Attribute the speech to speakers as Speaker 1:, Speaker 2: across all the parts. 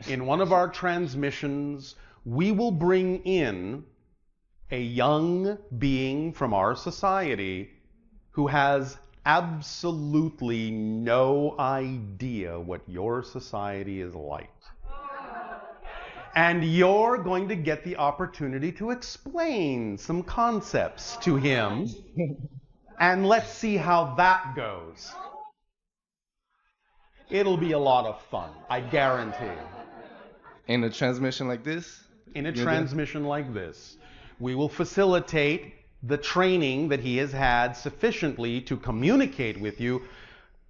Speaker 1: in one of our transmissions, we will bring in a young being from our society who has absolutely no idea what your society is like. And you're going to get the opportunity to explain some concepts to him. And let's see how that goes. It'll be a lot of fun, I guarantee.
Speaker 2: In a transmission like this?
Speaker 1: In a transmission like this, we will facilitate the training that he has had sufficiently to communicate with you.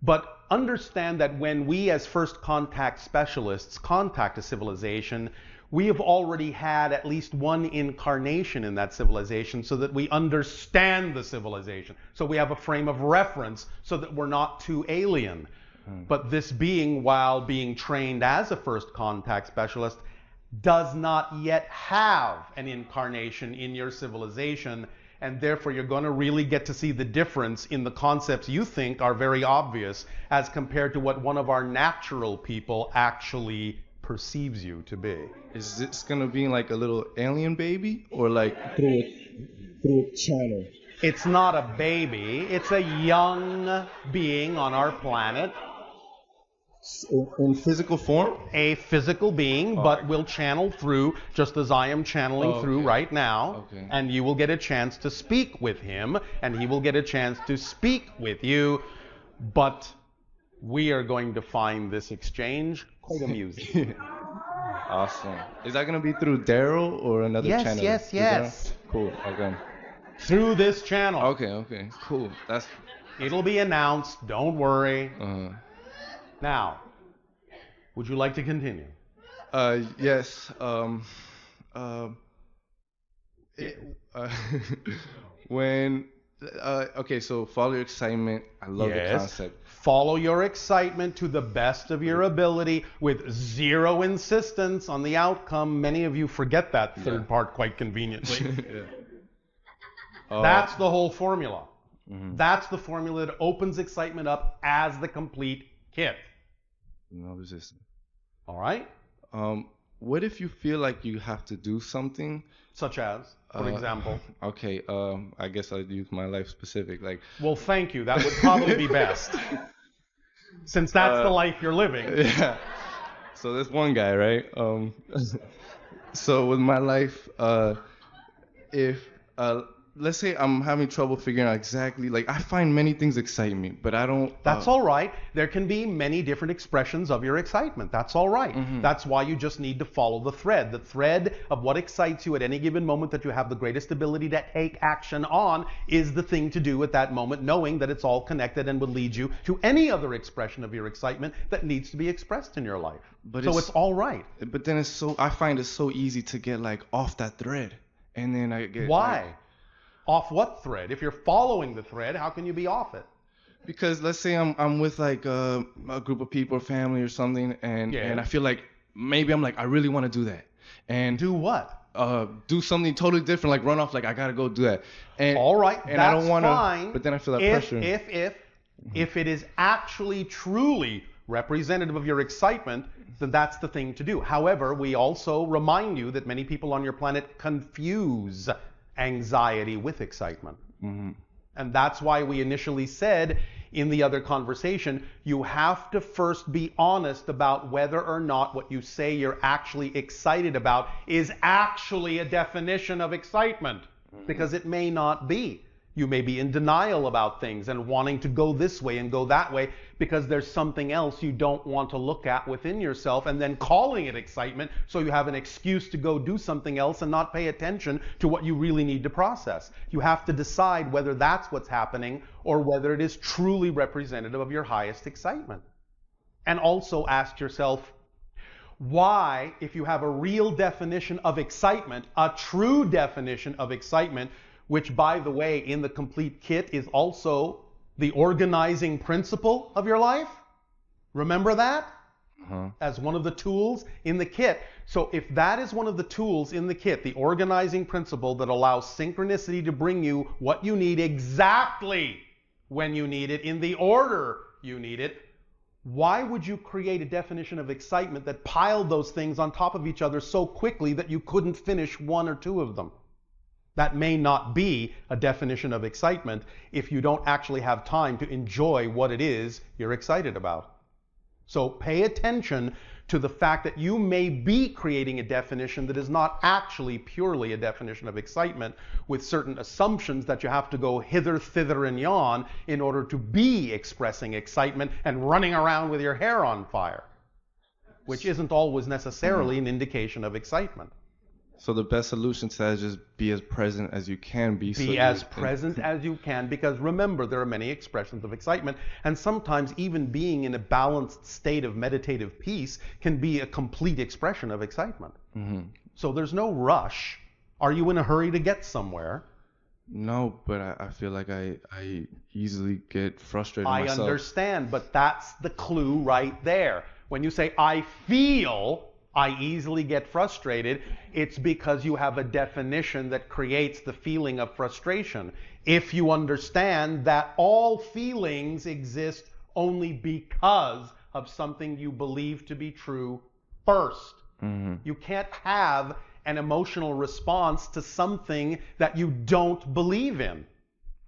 Speaker 1: But understand that when we as first contact specialists contact a civilization, we have already had at least one incarnation in that civilization so that we understand the civilization. So we have a frame of reference so that we're not too alien. But this being, while being trained as a first contact specialist, does not yet have an incarnation in your civilization, and therefore you're going to really get to see the difference in the concepts you think are very obvious as compared to what one of our natural people actually perceives you to be.
Speaker 2: Is this gonna be like a little alien baby, or like
Speaker 3: through a channel?
Speaker 1: It's not a baby, it's a young being on our planet.
Speaker 2: In physical form?
Speaker 1: A physical being, but will channel through, just as I am channeling through right now.
Speaker 2: Okay.
Speaker 1: And you will get a chance to speak with him, and he will get a chance to speak with you. But we are going to find this exchange quite amusing.
Speaker 2: Awesome. Is that going to be through Daryl or another channel?
Speaker 1: Yes.
Speaker 2: Cool. Okay.
Speaker 1: Through this channel.
Speaker 2: Okay. Cool.
Speaker 1: It'll be announced. Don't worry. Now, would you like to continue?
Speaker 2: Yes. Okay, so follow your excitement. I love the concept.
Speaker 1: Follow your excitement to the best of your ability with zero insistence on the outcome. Many of you forget that third part quite conveniently. That's the whole formula. That's the formula that opens excitement up as the complete kit.
Speaker 2: No resistance.
Speaker 1: All right?
Speaker 2: What if you feel like you have to do something?
Speaker 1: Such as, for example?
Speaker 2: Okay, I guess I'll use my life specific.
Speaker 1: Well, thank you. That would probably be best. Since that's the life you're living.
Speaker 2: Yeah. So there's one guy, right? So with my life, if let's say I'm having trouble figuring out exactly, I find many things excite me, but I don't...
Speaker 1: That's all right. There can be many different expressions of your excitement. That's all right. That's why you just need to follow the thread. The thread of what excites you at any given moment that you have the greatest ability to take action on is the thing to do at that moment, knowing that it's all connected and would lead you to any other expression of your excitement that needs to be expressed in your life. But so it's all right.
Speaker 2: But then I find it so easy to get off that thread. And then I get...
Speaker 1: Why? Off what thread? If you're following the thread, how can you be off it?
Speaker 2: Because let's say I'm with a group of people or family or something, and I feel like maybe I really want to do that. And
Speaker 1: do what?
Speaker 2: Do something totally different, run off, I gotta go do that. And
Speaker 1: all right,
Speaker 2: and
Speaker 1: that's
Speaker 2: I don't want
Speaker 1: fine.
Speaker 2: But then I feel that pressure.
Speaker 1: If it is actually truly representative of your excitement, then that's the thing to do. However, we also remind you that many people on your planet confuse anxiety with excitement. And that's why we initially said in the other conversation, you have to first be honest about whether or not what you say you're actually excited about is actually a definition of excitement, because it may not be. You may be in denial about things and wanting to go this way and go that way because there's something else you don't want to look at within yourself, and then calling it excitement so you have an excuse to go do something else and not pay attention to what you really need to process. You have to decide whether that's what's happening or whether it is truly representative of your highest excitement. And also ask yourself, why, if you have a real definition of excitement, a true definition of excitement, which, by the way, in the complete kit is also the organizing principle of your life. Remember that? As one of the tools in the kit. So if that is one of the tools in the kit, the organizing principle that allows synchronicity to bring you what you need exactly when you need it, in the order you need it, Why would you create a definition of excitement that piled those things on top of each other so quickly that you couldn't finish one or two of them? That may not be a definition of excitement if you don't actually have time to enjoy what it is you're excited about. So pay attention to the fact that you may be creating a definition that is not actually purely a definition of excitement, with certain assumptions that you have to go hither, thither, and yon in order to be expressing excitement and running around with your hair on fire, which isn't always necessarily an indication of excitement.
Speaker 2: So the best solution to that is just be as present as you can be.
Speaker 1: Be as present as you can, because remember, there are many expressions of excitement, and sometimes even being in a balanced state of meditative peace can be a complete expression of excitement.
Speaker 2: Mm-hmm.
Speaker 1: So there's no rush. Are you in a hurry to get somewhere?
Speaker 2: No, but I feel like I easily get frustrated myself.
Speaker 1: I understand, but that's the clue right there. When you say, I feel I easily get frustrated, it's because you have a definition that creates the feeling of frustration. If you understand that all feelings exist only because of something you believe to be true first.
Speaker 2: Mm-hmm.
Speaker 1: You can't have an emotional response to something that you don't believe in.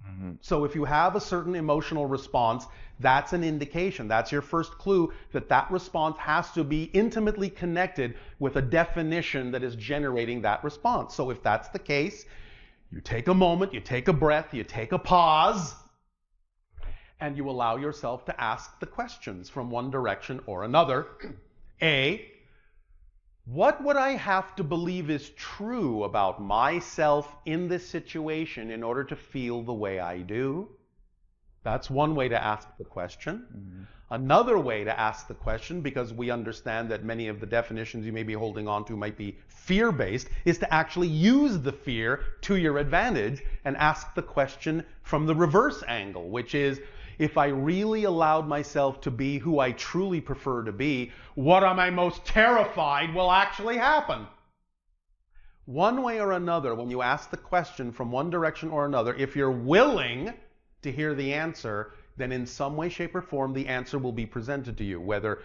Speaker 2: Mm-hmm.
Speaker 1: So if you have a certain emotional response, that's an indication. That's your first clue that that response has to be intimately connected with a definition that is generating that response. So if that's the case, you take a moment, you take a breath, you take a pause, and you allow yourself to ask the questions from one direction or another. A, what would I have to believe is true about myself in this situation in order to feel the way I do? That's one way to ask the question.
Speaker 2: Mm-hmm.
Speaker 1: Another way to ask the question, because we understand that many of the definitions you may be holding on to might be fear-based, is to actually use the fear to your advantage and ask the question from the reverse angle, which is, if I really allowed myself to be who I truly prefer to be, what am I most terrified will actually happen? One way or another, when you ask the question from one direction or another, if you're willing to hear the answer, then in some way, shape, or form, the answer will be presented to you, whether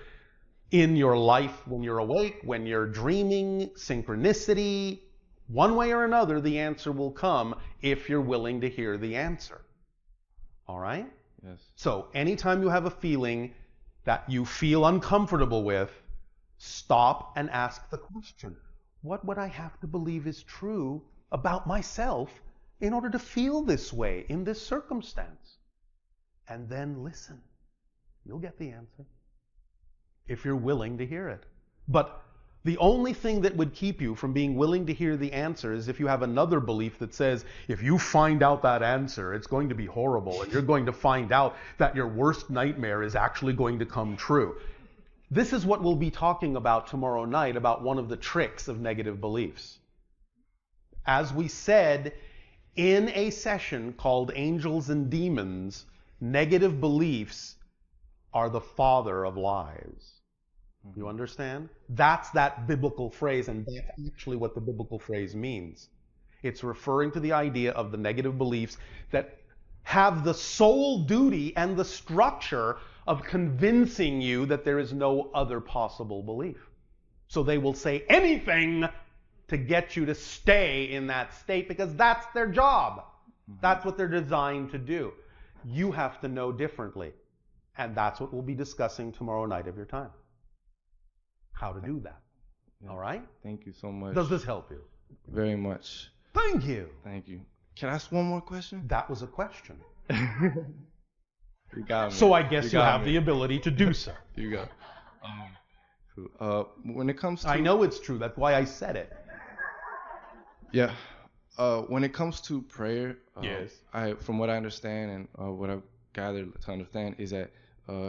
Speaker 1: in your life when you're awake, when you're dreaming, synchronicity, one way or another, the answer will come if you're willing to hear the answer. All right?
Speaker 2: Yes.
Speaker 1: So anytime you have a feeling that you feel uncomfortable with, stop and ask the question, what would I have to believe is true about myself in order to feel this way in this circumstance? And then listen. You'll get the answer if you're willing to hear it. But the only thing that would keep you from being willing to hear the answer is if you have another belief that says, if you find out that answer, it's going to be horrible, and you're going to find out that your worst nightmare is actually going to come true. This is what we'll be talking about tomorrow night, about one of the tricks of negative beliefs. As we said in a session called Angels and Demons, negative beliefs are the father of lies. You understand? That's that biblical phrase, and that's actually what the biblical phrase means. It's referring to the idea of the negative beliefs that have the sole duty and the structure of convincing you that there is no other possible belief. So they will say anything to get you to stay in that state because that's their job. That's what they're designed to do. You have to know differently. And that's what we'll be discussing tomorrow night of your time. How to do that.
Speaker 2: Yeah.
Speaker 1: All right?
Speaker 2: Thank you so much.
Speaker 1: Does this help you?
Speaker 2: Very much.
Speaker 1: Thank you.
Speaker 2: Thank you. Can I ask one more question?
Speaker 1: That was a question.
Speaker 2: You got me.
Speaker 1: So I guess you have
Speaker 2: me.
Speaker 1: the ability to do so.
Speaker 2: You got. When it comes to,
Speaker 1: I know it's true. That's why I said it.
Speaker 2: Yeah. When it comes to prayer,
Speaker 1: Yes.
Speaker 2: From what I understand and what I've gathered to understand is that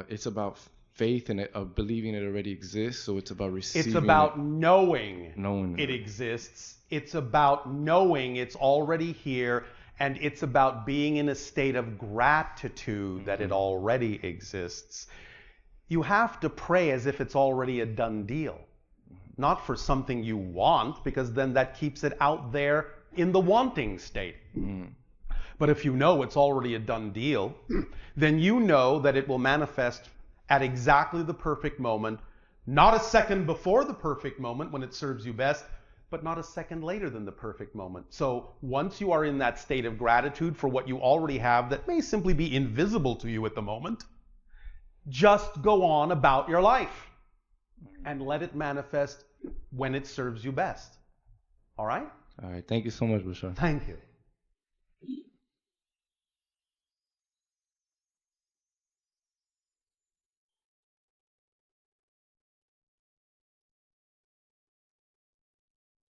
Speaker 2: it's about faith and believing it already exists. So it's about receiving.
Speaker 1: It's about knowing
Speaker 2: it
Speaker 1: it exists. It's about knowing it's already here, and it's about being in a state of gratitude that it already exists. You have to pray as if it's already a done deal, not for something you want, because then that keeps it out there in the wanting state. But if you know it's already a done deal, then you know that it will manifest at exactly the perfect moment, not a second before the perfect moment when it serves you best, but not a second later than the perfect moment. So once you are in that state of gratitude for what you already have that may simply be invisible to you at the moment, just go on about your life and let it manifest when it serves you best. All right?
Speaker 2: All right. Thank you so much, Bashar.
Speaker 1: Thank you.